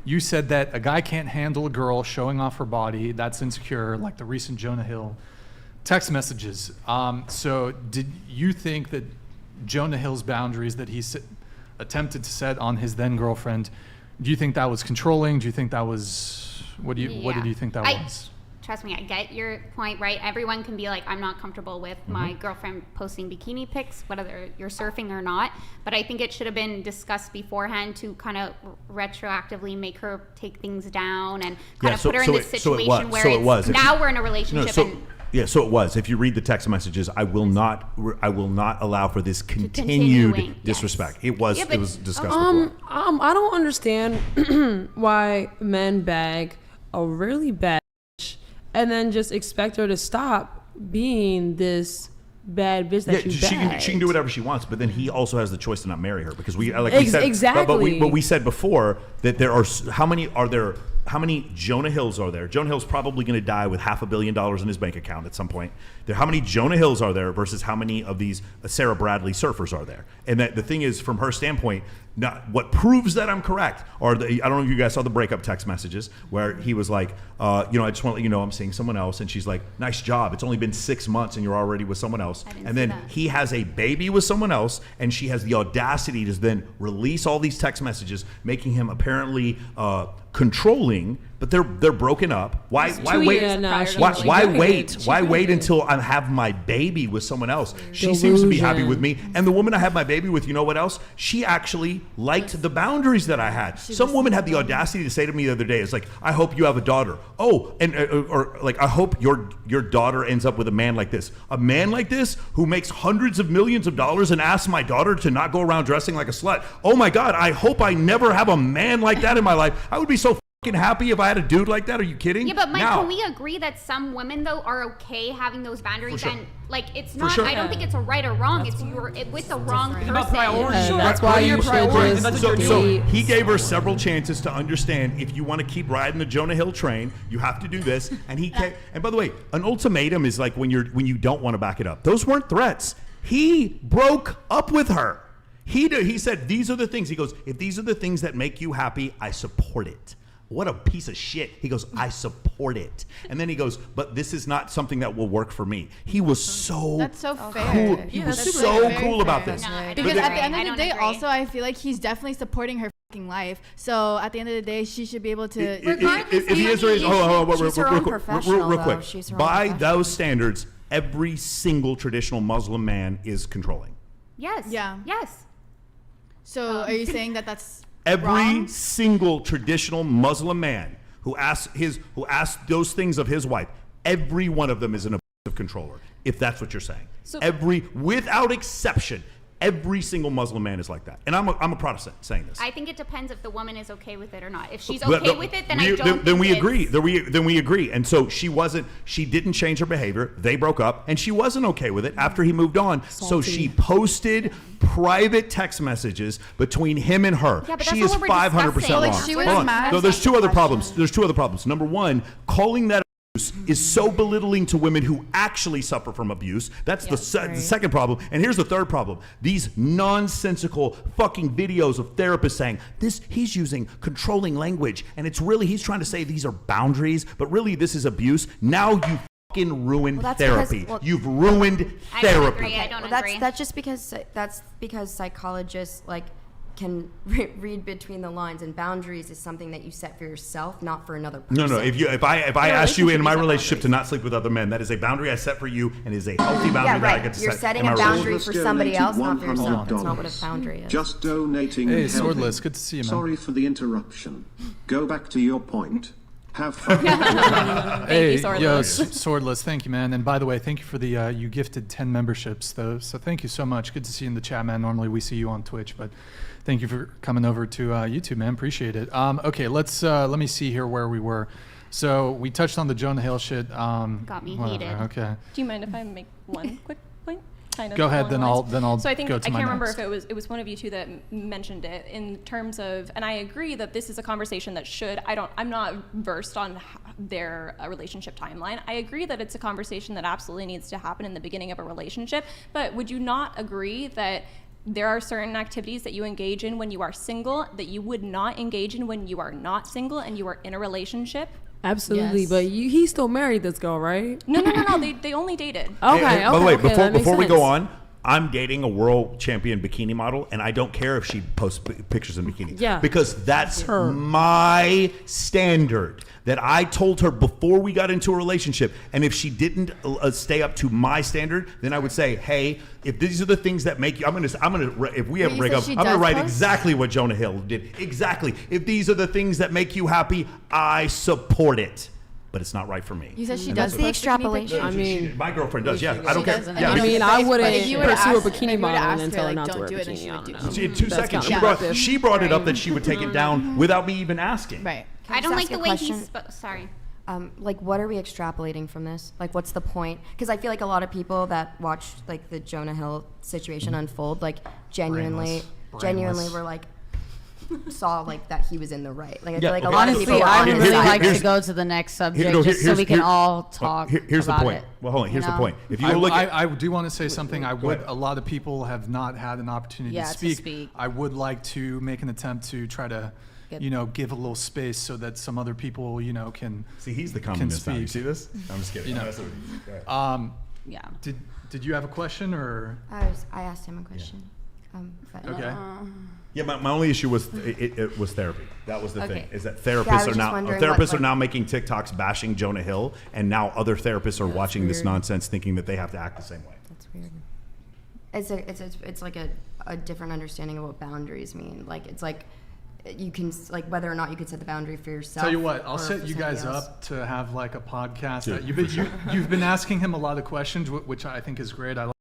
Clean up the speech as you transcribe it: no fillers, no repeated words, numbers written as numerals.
you said that a guy can't handle a girl showing off her body. That's insecure, like the recent Jonah Hill text messages. So did you think that Jonah Hill's boundaries that he attempted to set on his then girlfriend, do you think that was controlling? Do you think that was, what did you think that was? Trust me, I get your point, right? Everyone can be like, I'm not comfortable with my girlfriend posting bikini pics, whether you're surfing or not. But I think it should have been discussed beforehand to kind of retroactively make her take things down and kind of put her in this situation where now we're in a relationship. So it was. If you read the text messages, I will not allow for this continued disrespect. Yes. It was discussed before. I don't understand why men bag a really bad bitch and then just expect her to stop being this bad bitch that you bagged. She can do whatever she wants, but then he also has the choice to not marry her because we said exactly. But we said before that there are how many Jonah Hills are there? Jonah Hill's probably going to die with $500 million in his bank account at some point. How many Jonah Hills are there versus how many of these Sarah Bradley surfers are there? And that the thing is, from her standpoint, what proves that I'm correct are I don't know if you guys saw the breakup text messages where he was like, I just want to let you know I'm seeing someone else, and she's like, nice job. It's only been 6 months and you're already with someone else. And then he has a baby with someone else, and she has the audacity to then release all these text messages, making him apparently controlling, but they're broken up. Why wait? Why wait until I have my baby with someone else? She seems to be happy with me, and the woman I have my baby with, you know what else? She actually liked the boundaries that I had. Some woman had the audacity to say to me the other day, "It's like, I hope you have a daughter. Oh, and or like, I hope your daughter ends up with a man like this. A man like this who makes hundreds of millions of dollars and asks my daughter to not go around dressing like a slut. Oh my God, I hope I never have a man like that in my life. I would be so happy if I had a dude like that. Are you kidding?" Yeah, but Mike, can we agree that some women though are okay having those boundaries? Sure. And like, it's not. I don't think it's a right or wrong. It's you're with the wrong person. That's why you should just. So he gave her several chances to understand, if you want to keep riding the Jonah Hill train, you have to do this. And he can't. And by the way, an ultimatum is like when you don't want to back it up. Those weren't threats. He broke up with her. He said, these are the things. He goes, if these are the things that make you happy, I support it. What a piece of shit. He goes, I support it. And then he goes, but this is not something that will work for me. He was so That's so fair. cool. He was so cool about this. No, because at the end of the day, also, I feel like he's definitely supporting her fucking life. So at the end of the day, she should be able to. If he is raised, real quick. By those standards, every single traditional Muslim man is controlling. Yes. Yeah. Yes. So are you saying that that's every wrong? single traditional Muslim man who asks those things of his wife, every one of them is an abusive controller, if that's what you're saying. So, without exception, every single Muslim man is like that. And I'm a Protestant saying this. I think it depends if the woman is okay with it or not. If she's okay with it, then I don't. Then we agree. Then we agree. And so she didn't change her behavior. They broke up, and she wasn't okay with it after he moved on. Salty. So she posted private text messages between him and her. Yeah, but she that's is what we're 500% discussing. wrong. Like, she was Hold on. mad. No, there's two other problems. Number one, calling that is so belittling to women who actually suffer from abuse. That's the second problem. And here's the third problem. These nonsensical fucking videos of therapists saying he's using controlling language, and it's really, he's trying to say these are boundaries, but really this is abuse. Now you fucking ruined therapy. You've ruined therapy. I don't agree. That's just because psychologists can read between the lines, and boundaries is something that you set for yourself, not for another person. No. If I ask you in my relationship to not sleep with other men, that is a boundary I set for you, and is a healthy boundary that I get to set. You're setting a boundary for somebody else, not for yourself. That's not what a boundary is. Just donating. Hey, and helping. Swordless, good to see you, man. Sorry for the interruption. Go back to your point. Have fun. Hey, Swordless, thank you, man. And by the way, thank you for the you gifted 10 memberships, though. So thank you so much. Good to see you in the chat, man. Normally we see you on Twitch, but thank you for coming over to YouTube, man. Appreciate it. Okay, let me see here where we were. So we touched on the Jonah Hill shit. Got me heated. Okay. Do you mind if I make one quick point? Kind of go ahead, then I'll so I think go to I my can't remember next. if it was one of you two that mentioned it in terms of, and I agree that this is a conversation that I'm not versed on their relationship timeline. I agree that it's a conversation that absolutely needs to happen in the beginning of a relationship, but would you not agree that there are certain activities that you engage in when you are single that you would not engage in when you are not single and you are in a relationship. Absolutely, Yes. but he still married this girl, right? No, they only dated. Okay, Hey, by the way, okay, that makes before we go sense. on, I'm dating a world champion bikini model, and I don't care if she posts pictures in bikini. Yeah. Because that's Her. my standard that I told her before we got into a relationship. And if she didn't stay up to my standard, then I would say, hey, if these are the things that make you, if we ever you break said up, she I'm gonna does write post? exactly what Jonah Hill did. Exactly. If these are the things that make you happy, I support it. But it's not right for me. You said she That's does the post bikini extrapolation. pictures? I mean, My girlfriend does. Yeah, I don't She care. does. Yeah, I mean, I wouldn't If you were to pursue a ask- if bikini you were to model ask and her, tell her like, not to don't wear a do it, then bikini. she I would don't do know. it. in 2 That's seconds, counterproductive. she brought it up that she would take it down without me even asking. Right. I don't just like ask the a way question? he's. Sorry. Like, what are we extrapolating from this? Like, what's the point? Because I feel like a lot of people that watch like the Jonah Hill situation unfold, like genuinely Brainless. were like saw like that he was in the right. Like I Yeah, feel like okay. a lot of Honestly, people are I on would his really side. like here's- to go to the next subject No, just so we can all talk Here's about the point. it. Well, hold on. Here's you the know? point. If you look at, I do want to say something. I would. ahead. A lot of people have not had an opportunity Yeah, to to speak. speak. I would like to make an attempt to try to, Get- give a little space so that some other people, can. see, he's the communist now. You speak. see this? I'm just kidding. You know. I'm messing with you. Go ahead. Yeah. Did you have a question or? I asked him a question. But Okay. Yeah, my only issue was it was therapy. That was the thing. Okay. Is that Yeah, I therapists was are just now wondering therapists what, are like- now making TikToks bashing Jonah Hill, and now other therapists are watching this nonsense, thinking that they have to act the same way. that's weird. It's like a different understanding of what boundaries mean. Like it's like you can like whether or not you could set the boundary for yourself. Tell you what, I'll or set for you somebody guys else. up to have like a podcast. Yeah, That you've been asking him a lot of questions, which I think is great. I